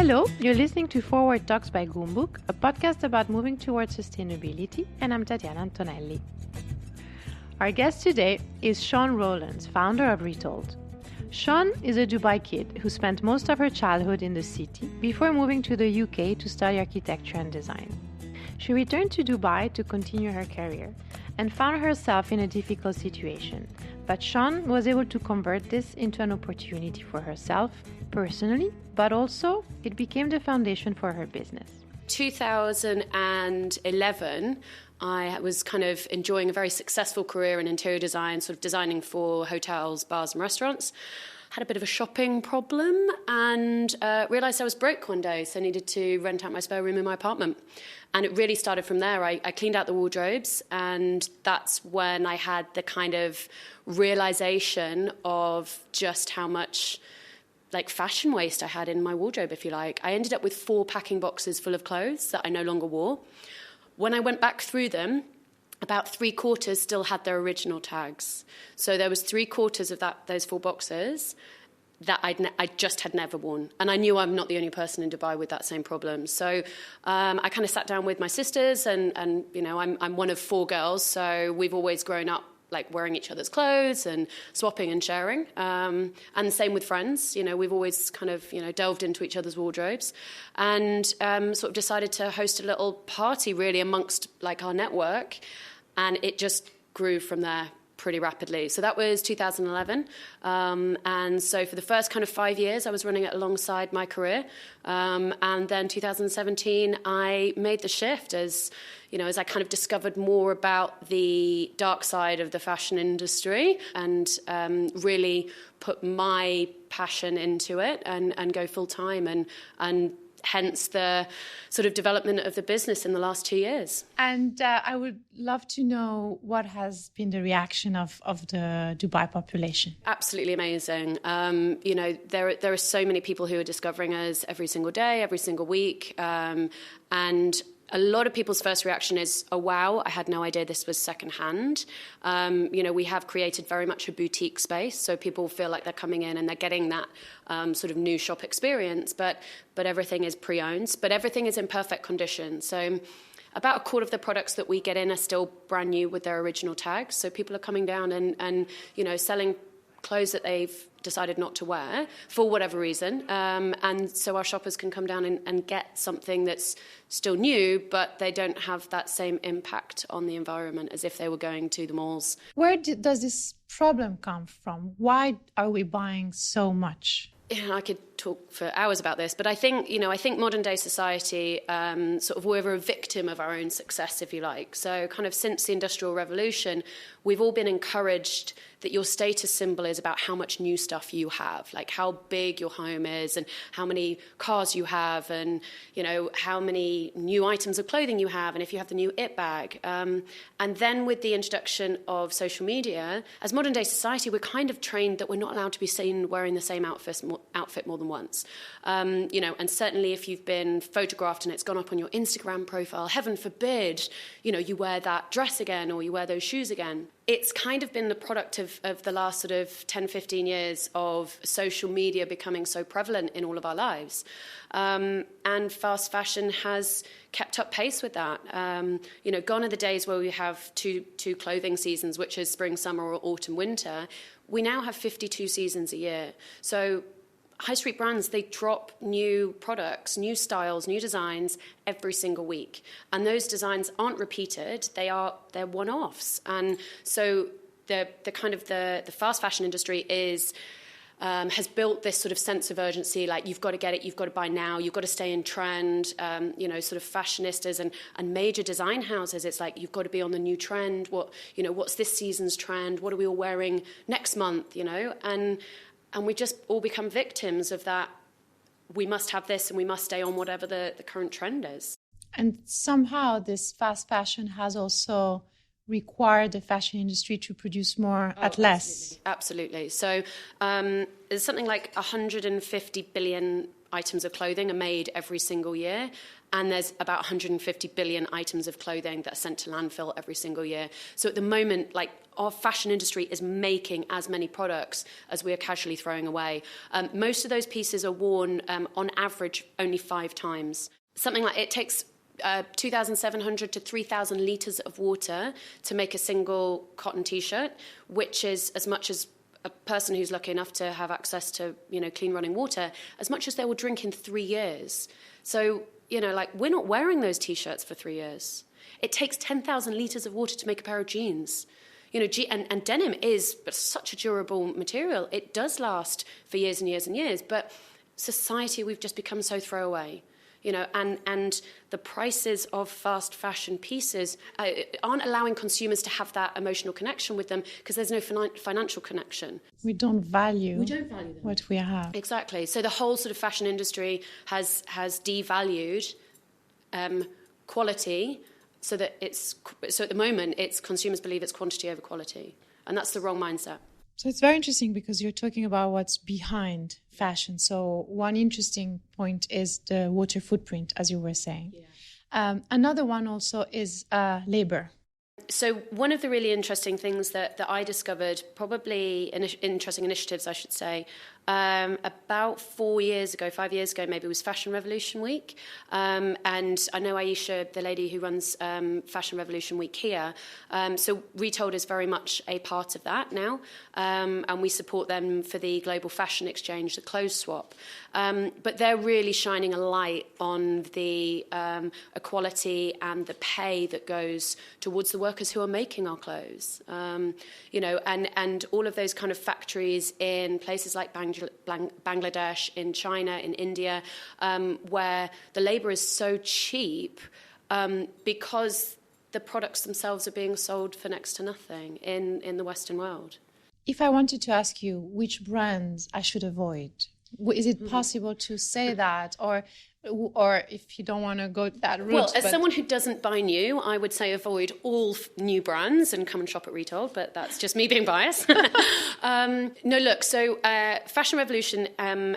Hello, you're listening to Forward Talks by Goumbook, a podcast about moving towards sustainability, and I'm Tatiana Antonelli. Our guest today is Sian Rowlands, founder of Retold. Sian is a Dubai kid who spent most of her childhood in the city before moving to the UK to study architecture and design. She returned to Dubai to continue her career and found herself in a difficult situation, but Sian was able to convert this into an opportunity for herself personally, but also it became the foundation for her business. 2011, I was kind of enjoying a very successful career in interior design, sort of designing for hotels, bars and restaurants. Had a bit of a shopping problem and realised I was broke one day, so I needed to rent out my spare room in my apartment. And it really started from there. I cleaned out the wardrobes, and that's when I had the kind of realisation of just how much fashion waste I had in my wardrobe, if you like. I ended up with 4 packing boxes full of clothes that I no longer wore. When I went back through them, about 3/4 still had their original tags. So there was 3/4 of those 4 boxes that I just had never worn. And I knew I'm not the only person in Dubai with that same problem. So I kind of sat down with my sisters and you know, I'm one of 4 girls, so we've always grown up wearing each other's clothes and swapping and sharing. And same with friends. You know, we've always kind of, delved into each other's wardrobes and sort of decided to host a little party really amongst our network. And it just grew from there pretty rapidly. So that was 2011. And so for the first kind of 5 years, I was running it alongside my career. And then 2017, I made the shift as I kind of discovered more about the dark side of the fashion industry and really put my passion into it and go full time and hence the sort of development of the business in the last 2 years. And I would love to know what has been the reaction of the Dubai population. Absolutely amazing. There are so many people who are discovering us every single day, every single week. And a lot of people's first reaction is, oh, wow, I had no idea this was secondhand. We have created very much a boutique space, so people feel like they're coming in and they're getting that sort of new shop experience, but everything is pre-owned, but everything is in perfect condition. So about 1/4 of the products that we get in are still brand new with their original tags. So people are coming down and selling clothes that they've decided not to wear for whatever reason. And so our shoppers can come down and get something that's still new, but they don't have that same impact on the environment as if they were going to the malls. Where does this problem come from? Why are we buying so much? I could talk for hours about this, but I think modern day society, we're a victim of our own success, if you like. So kind of since the Industrial Revolution, we've all been encouraged that your status symbol is about how much new stuff you have, like how big your home is and how many cars you have and, how many new items of clothing you have and if you have the new it bag. And then with the introduction of social media, as modern day society, we're kind of trained that we're not allowed to be seen wearing the same outfit more than once. And certainly if you've been photographed and it's gone up on your Instagram profile, heaven forbid, you wear that dress again or you wear those shoes again. It's kind of been the product of the last sort of 10, 15 years of social media becoming so prevalent in all of our lives. And fast fashion has kept up pace with that. Gone are the days where we have two clothing seasons, which is spring, summer, or autumn, winter. We now have 52 seasons a year. So high street brands, they drop new products, new styles, new designs every single week. And those designs aren't repeated, they're one-offs. And so the fast fashion industry has built this sort of sense of urgency, like you've got to get it, you've got to buy now, you've got to stay in trend, sort of fashionistas and major design houses. It's like you've got to be on the new trend. What's this season's trend? What are we all wearing next month? And we just all become victims of that. We must have this and we must stay on whatever the current trend is. And somehow this fast fashion has also required the fashion industry to produce more at less. Absolutely. So there's something like 150 billion items of clothing are made every single year. And there's about 150 billion items of clothing that are sent to landfill every single year. So at the moment, like, our fashion industry is making as many products as we are casually throwing away. Most of those pieces are worn on average only 5 times. Something like it takes 2,700 to 3,000 litres of water to make a single cotton T-shirt, which is as much as a person who's lucky enough to have access to, clean running water, as much as they will drink in 3 years. So, we're not wearing those T-shirts for 3 years. It takes 10,000 litres of water to make a pair of jeans. And denim is such a durable material. It does last for years and years and years. But society, we've just become so throwaway. And the prices of fast fashion pieces aren't allowing consumers to have that emotional connection with them because there's no financial connection. We don't value them. What we have. Exactly. So the whole sort of fashion industry has devalued quality so at the moment it's consumers believe it's quantity over quality, and that's the wrong mindset. So it's very interesting because you're talking about what's behind fashion. So one interesting point is the water footprint, as you were saying. Yeah. Another one also is labor. So one of the really interesting things that I discovered, probably interesting initiatives, I should say, about 5 years ago, maybe, was Fashion Revolution Week. And I know Aisha, the lady who runs Fashion Revolution Week here. So Retold is very much a part of that now. And we support them for the Global Fashion Exchange, the clothes swap. But they're really shining a light on the equality and the pay that goes towards the workers who are making our clothes. And all of those kind of factories in places like Bangladesh, in China, in India, where the labour is so cheap because the products themselves are being sold for next to nothing in the Western world. If I wanted to ask you which brands I should avoid, is it possible to say that, or if you don't want to go that route? Well, as someone who doesn't buy new, I would say avoid all new brands and come and shop at Retold, but that's just me being biased. No, look, so Fashion Revolution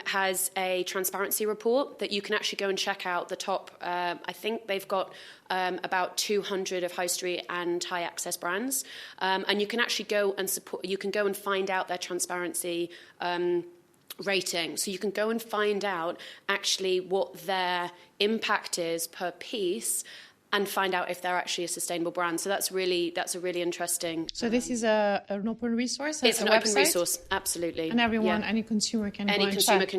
has a transparency report that you can actually go and check out. The top, I think they've got about 200 of high street and high access brands, and you can actually go and find out their transparency rating. So you can go and find out actually what their impact is per piece and find out if they're actually a sustainable brand. So that's a really interesting. So this is an open resource? It's an open resource, absolutely. And everyone, any consumer can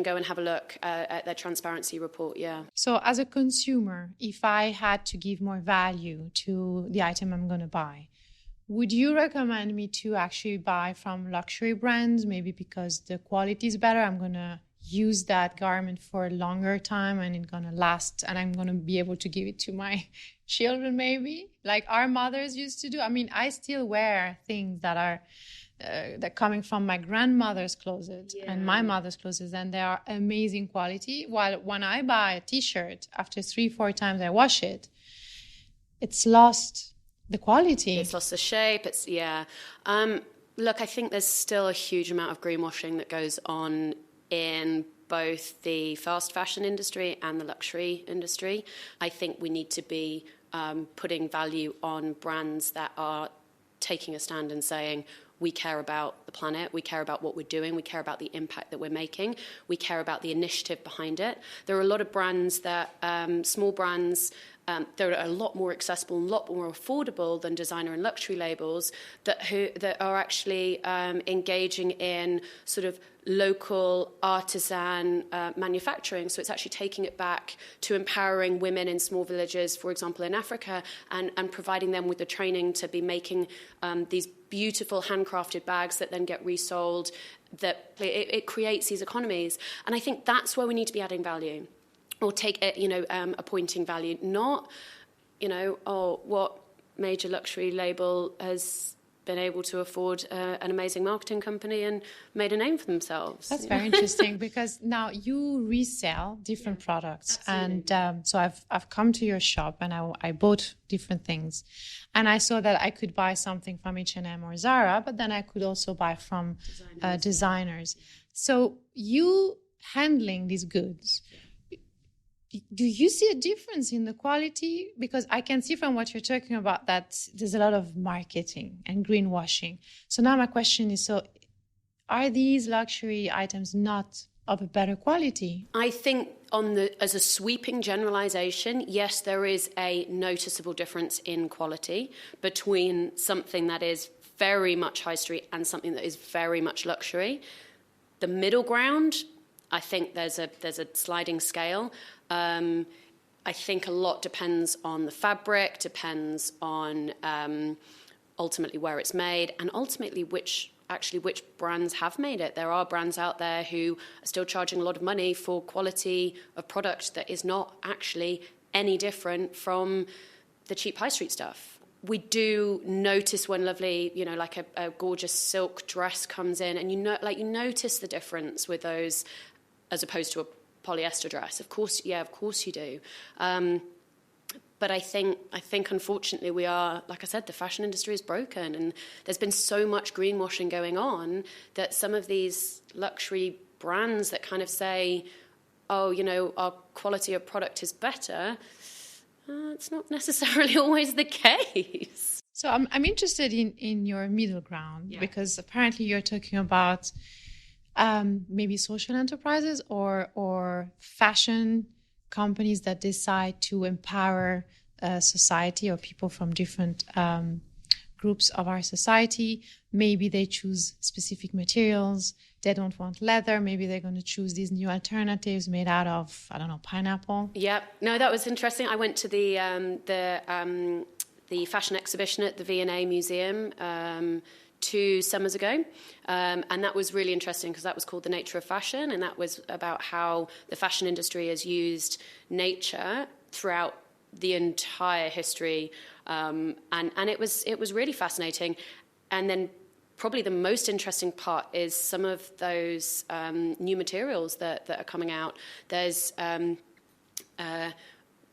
go and have a look at their transparency report, yeah. So as a consumer, if I had to give more value to the item I'm going to buy, would you recommend me to actually buy from luxury brands, maybe because the quality is better? I'm going to use that garment for a longer time and it's going to last and I'm going to be able to give it to my children, maybe, like our mothers used to do. I mean, I still wear things that are that coming from my grandmother's closet and my mother's closet, and they are amazing quality. While when I buy a T-shirt, after 3-4 times I wash it, it's lost the quality. It's lost the shape. Look, I think there's still a huge amount of greenwashing that goes on in both the fast fashion industry and the luxury industry. I think we need to be putting value on brands that are taking a stand and saying, we care about the planet, we care about what we're doing, we care about the impact that we're making, we care about the initiative behind it. There are a lot of brands that, small brands, that are a lot more accessible and a lot more affordable than designer and luxury labels that are actually engaging in sort of local artisan manufacturing. So it's actually taking it back to empowering women in small villages, for example, in Africa, and providing them with the training to be making these beautiful handcrafted bags that then get resold. That it creates these economies. And I think that's where we need to be adding value. Or take it, appointing value, not, what major luxury label has been able to afford an amazing marketing company and made a name for themselves. That's very interesting because now you resell different products. Absolutely. And so I've come to your shop and I bought different things. And I saw that I could buy something from H&M or Zara, but then I could also buy from designers. So you handling these goods, do you see a difference in the quality? Because I can see from what you're talking about that there's a lot of marketing and greenwashing. So now my question is, so are these luxury items not of a better quality? I think as a sweeping generalization, yes, there is a noticeable difference in quality between something that is very much high street and something that is very much luxury. The middle ground, I think there's a sliding scale. I think a lot depends on the fabric, depends on ultimately where it's made, and ultimately which brands have made it. There are brands out there who are still charging a lot of money for quality of product that is not actually any different from the cheap high street stuff. We do notice when lovely, like a gorgeous silk dress comes in, and you notice the difference with those as opposed to a polyester dress. Of course you do. But I think unfortunately we are, like I said, the fashion industry is broken, and there's been so much greenwashing going on that some of these luxury brands that kind of say, oh, our quality of product is better, it's not necessarily always the case. So I'm interested in your middle ground, because apparently you're talking about maybe social enterprises or fashion companies that decide to empower society or people from different groups of our society. Maybe they choose specific materials. They don't want leather. Maybe they're going to choose these new alternatives made out of, I don't know, pineapple. Yeah, no, that was interesting. I went to the fashion exhibition at the V&A Museum 2 summers ago, and that was really interesting because that was called The Nature of Fashion, and that was about how the fashion industry has used nature throughout the entire history, and it was really fascinating. And then probably the most interesting part is some of those new materials that are coming out. There's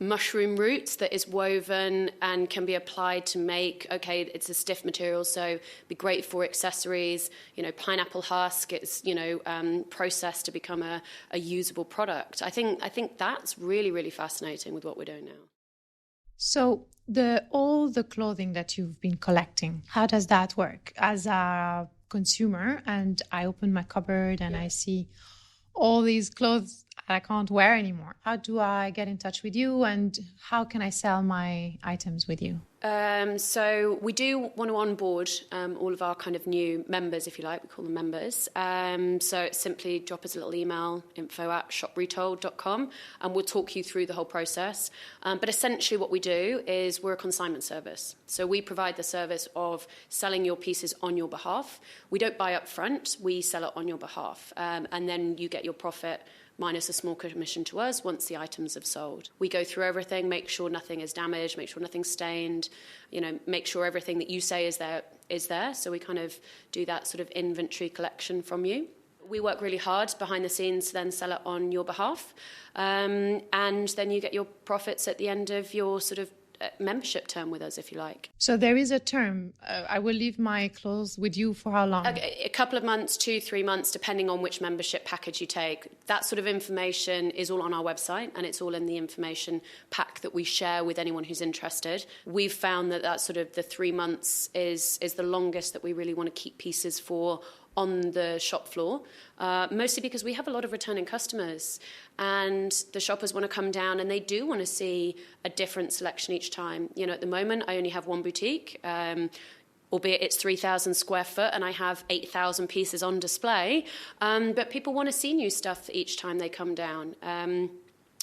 mushroom roots that is woven and can be applied to make, it's a stiff material, so be great for accessories. Pineapple husk, it's processed to become a usable product. I think that's really, really fascinating with what we're doing now. So all the clothing that you've been collecting, how does that work? As a consumer, and I open my cupboard and I see all these clothes I can't wear anymore. How do I get in touch with you, and how can I sell my items with you? So we do want to onboard all of our kind of new members, if you like. We call them members. So it's simply drop us a little email, info@shopretold.com, and we'll talk you through the whole process. But essentially what we do is we're a consignment service. So we provide the service of selling your pieces on your behalf. We don't buy up front. We sell it on your behalf. And then you get your profit minus a small commission to us once the items have sold. We go through everything, make sure nothing is damaged, make sure nothing's stained, make sure everything that you say is there. So we kind of do that sort of inventory collection from you. We work really hard behind the scenes to then sell it on your behalf. And then you get your profits at the end of your sort of membership term with us, if you like. So there is a term. I will leave my clothes with you for how long? A couple of months, 2-3 months, depending on which membership package you take. That sort of information is all on our website, and it's all in the information pack that we share with anyone who's interested. We've found that sort of the 3 months is the longest that we really want to keep pieces for on the shop floor, mostly because we have a lot of returning customers, and the shoppers want to come down and they do want to see a different selection each time. At the moment, I only have one boutique, albeit it's 3,000 square foot and I have 8,000 pieces on display, but people want to see new stuff each time they come down.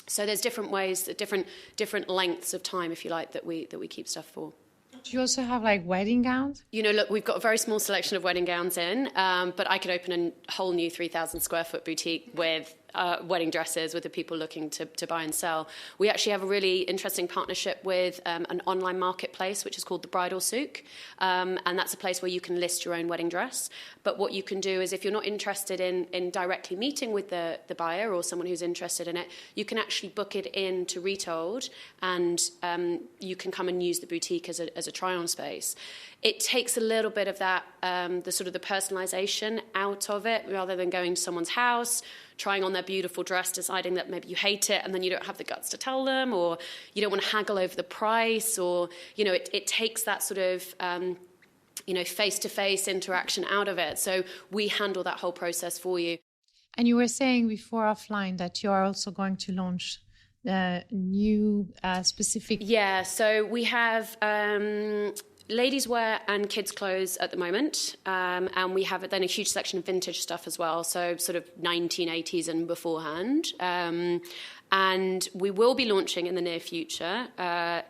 So there's different ways, different lengths of time, if you like, that we keep stuff for. Do you also have like wedding gowns? Look, we've got a very small selection of wedding gowns in, but I could open a whole new 3,000 square foot boutique with wedding dresses with the people looking to buy and sell. We actually have a really interesting partnership with an online marketplace, which is called the Bridal Souk. And that's a place where you can list your own wedding dress. But what you can do is, if you're not interested in directly meeting with the buyer or someone who's interested in it, you can actually book it in to Retold, and you can come and use the boutique as a try-on space. It takes a little bit of that, the personalization out of it, rather than going to someone's house, trying on their beautiful dress, deciding that maybe you hate it and then you don't have the guts to tell them, or you don't want to haggle over the price, or, it takes that sort of, face-to-face interaction out of it. So we handle that whole process for you. And you were saying before offline that you are also going to launch new specific... Yeah, so we have ladies wear and kids clothes at the moment, and we have then a huge section of vintage stuff as well, so sort of 1980s and beforehand. And we will be launching in the near future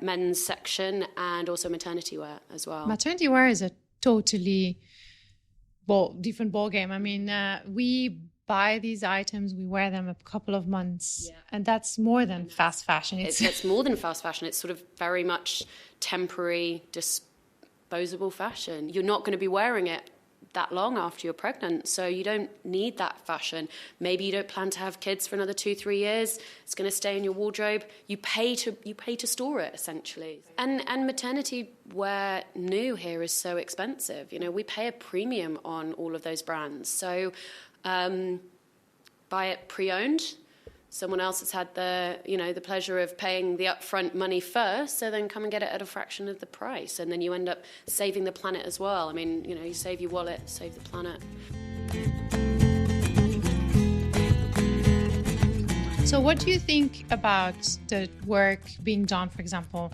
men's section and also maternity wear as well. Maternity wear is a totally different ball game. I mean, we buy these items, we wear them a couple of months, and that's more than fast fashion. It's more than fast fashion. It's sort of very much temporary, disposable fashion. You're not going to be wearing it that long after you're pregnant, so you don't need that fashion. Maybe you don't plan to have kids for another 2-3 years. It's going to stay in your wardrobe. You pay to store it, essentially. And maternity wear new here is so expensive. We pay a premium on all of those brands. So buy it pre-owned. Someone else has had the pleasure of paying the upfront money first, so then come and get it at a fraction of the price, and then you end up saving the planet as well. I mean, you save your wallet, save the planet. So what do you think about the work being done, for example,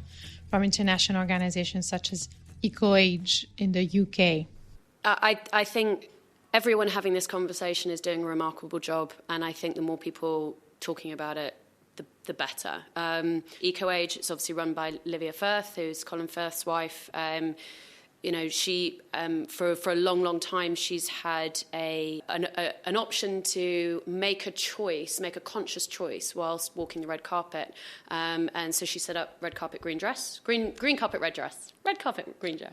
from international organizations such as EcoAge in the UK? I think everyone having this conversation is doing a remarkable job, and I think the more people talking about it, the better. EcoAge, it's obviously run by Livia Firth, who's Colin Firth's wife. She, for a long time, she's had an option to make a conscious choice whilst walking the red carpet. And so she set up red carpet green dress, green carpet red dress, red carpet green dress,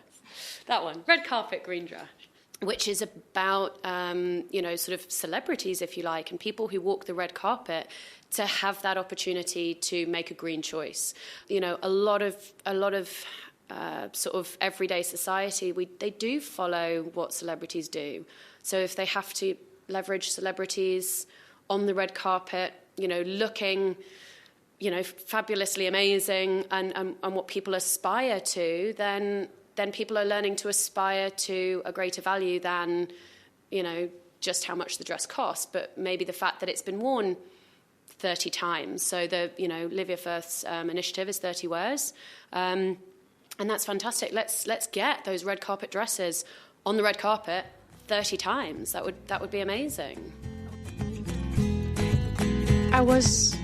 that one, red carpet green dress, which is about, sort of celebrities, if you like, and people who walk the red carpet to have that opportunity to make a green choice. A lot of sort of everyday society, they do follow what celebrities do. So if they have to leverage celebrities on the red carpet, looking, fabulously amazing and what people aspire to, then people are learning to aspire to a greater value than, just how much the dress costs, but maybe the fact that it's been worn 30 times. So Livia Firth's initiative is 30 wears. And that's fantastic. Let's get those red carpet dresses on the red carpet 30 times. That would be amazing. I was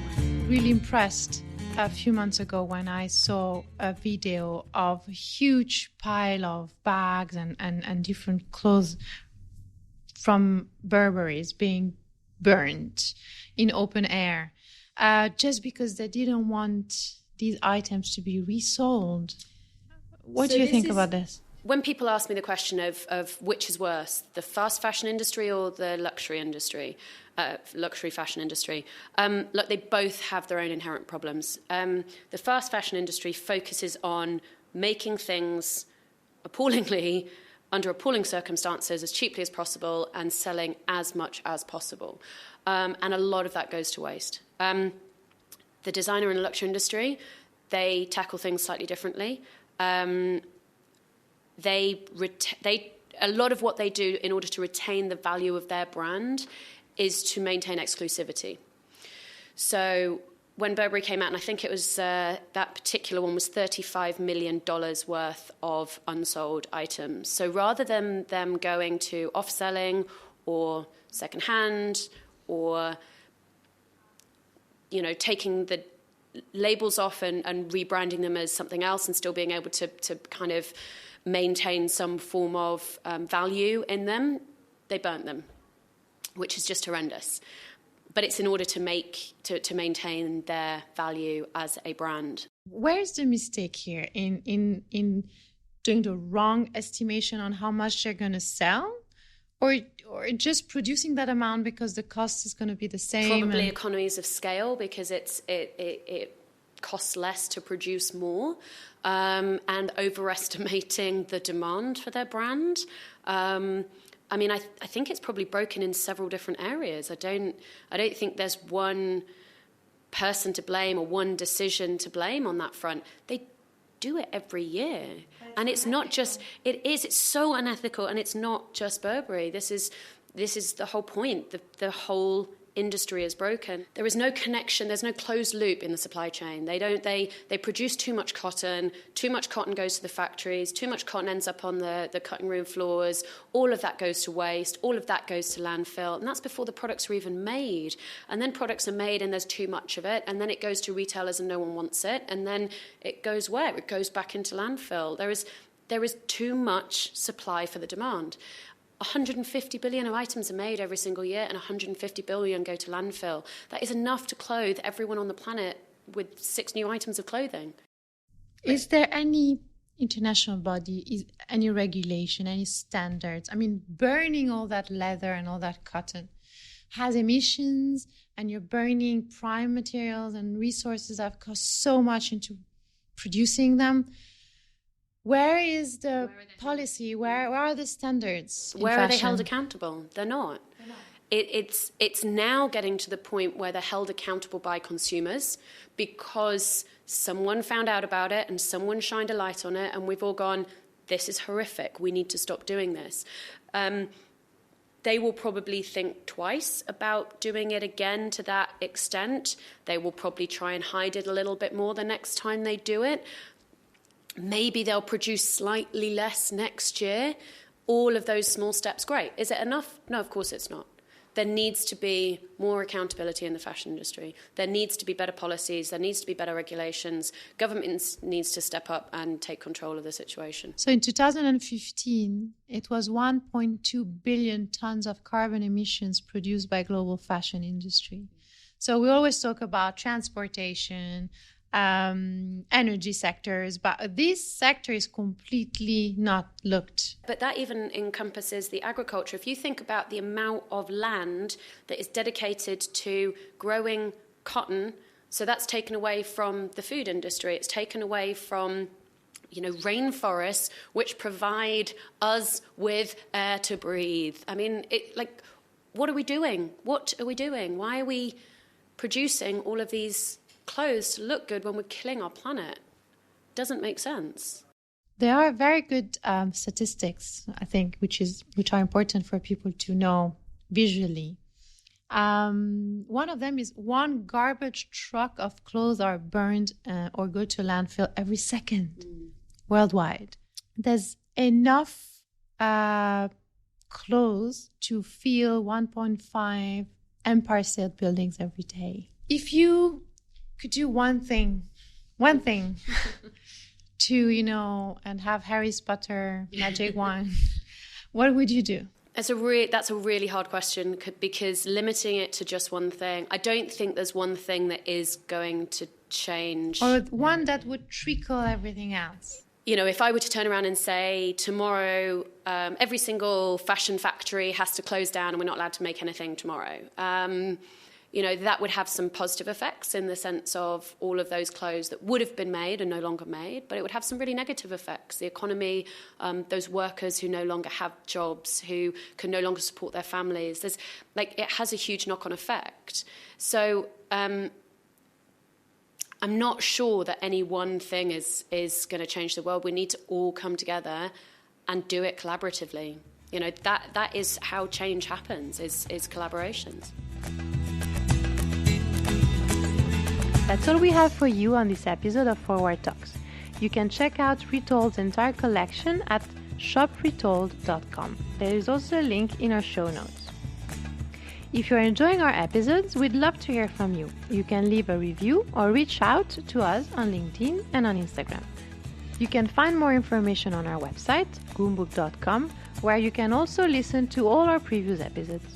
really impressed a few months ago when I saw a video of a huge pile of bags and different clothes from Burberry's being burned in open air, just because they didn't want these items to be resold. What do you think about this? When people ask me the question of which is worse, the fast fashion industry or the luxury industry, luxury fashion industry, look, they both have their own inherent problems. The fast fashion industry focuses on making things appallingly, under appalling circumstances, as cheaply as possible and selling as much as possible. And a lot of that goes to waste. The designer and luxury industry, they tackle things slightly differently. A lot of what they do in order to retain the value of their brand is to maintain exclusivity. So when Burberry came out, and I think it was that particular one was $35 million worth of unsold items. So rather than them going to off-selling or second-hand or, taking the labels off and rebranding them as something else and still being able to kind of maintain some form of value in them, they burnt them, which is just horrendous. But it's in order to maintain their value as a brand. Where's the mistake here in doing the wrong estimation on how much they're going to sell, or just producing that amount because the cost is going to be the same? Probably economies of scale, because it costs less to produce more, and overestimating the demand for their brand. I mean, I think it's probably broken in several different areas. I don't think there's one person to blame or one decision to blame on that front. They do it every year. And it's not just, it's so unethical, and it's not just Burberry. This is the whole point. The whole industry is broken. There is no connection, there's no closed loop in the supply chain. They produce too much cotton goes to the factories, too much cotton ends up on the cutting room floors, all of that goes to waste, all of that goes to landfill, and that's before the products are even made. And then products are made and there's too much of it, and then it goes to retailers and no one wants it, and then it goes where? It goes back into landfill. There is too much supply for the demand. 150 billion of items are made every single year, and 150 billion go to landfill. That is enough to clothe everyone on the planet with 6 new items of clothing. Is there any international body, any regulation, any standards? I mean, burning all that leather and all that cotton has emissions, and you're burning prime materials and resources that have cost so much into producing them. Where is the policy? Where are the standards? Where are they held accountable? They're not. It's now getting to the point where they're held accountable by consumers because someone found out about it and someone shined a light on it, and we've all gone, this is horrific, we need to stop doing this. They will probably think twice about doing it again to that extent. They will probably try and hide it a little bit more the next time they do it. Maybe they'll produce slightly less next year. All of those small steps, great. Is it enough? No, of course it's not. There needs to be more accountability in the fashion industry. There needs to be better policies. There needs to be better regulations. Government needs to step up and take control of the situation. So in 2015, it was 1.2 billion tons of carbon emissions produced by global fashion industry. So we always talk about transportation, energy sectors, but this sector is completely not looked. But that even encompasses the agriculture. If you think about the amount of land that is dedicated to growing cotton, so that's taken away from the food industry, it's taken away from rainforests, which provide us with air to breathe. I mean, what are we doing? Why are we producing all of these clothes to look good when we're killing our planet? Doesn't make sense. There are very good statistics, I think, which are important for people to know visually. One of them is 1 garbage truck of clothes are burned or go to landfill every second worldwide. There's enough clothes to fill 1.5 Empire State buildings every day. If you could do one thing to, and have Harry Potter magic wand, what would you do? That's a really hard question because limiting it to just one thing, I don't think there's one thing that is going to change. Or one that would trickle everything else. If I were to turn around and say tomorrow every single fashion factory has to close down and we're not allowed to make anything tomorrow, that would have some positive effects in the sense of all of those clothes that would have been made and no longer made, but it would have some really negative effects. The economy, those workers who no longer have jobs, who can no longer support their families. It has a huge knock-on effect. So I'm not sure that any one thing is going to change the world. We need to all come together and do it collaboratively. That is how change happens, is collaborations. That's all we have for you on this episode of Forward Talks. You can check out Retold's entire collection at shopretold.com. There is also a link in our show notes. If you're enjoying our episodes, we'd love to hear from you. You can leave a review or reach out to us on LinkedIn and on Instagram. You can find more information on our website, goumbook.com, where you can also listen to all our previous episodes.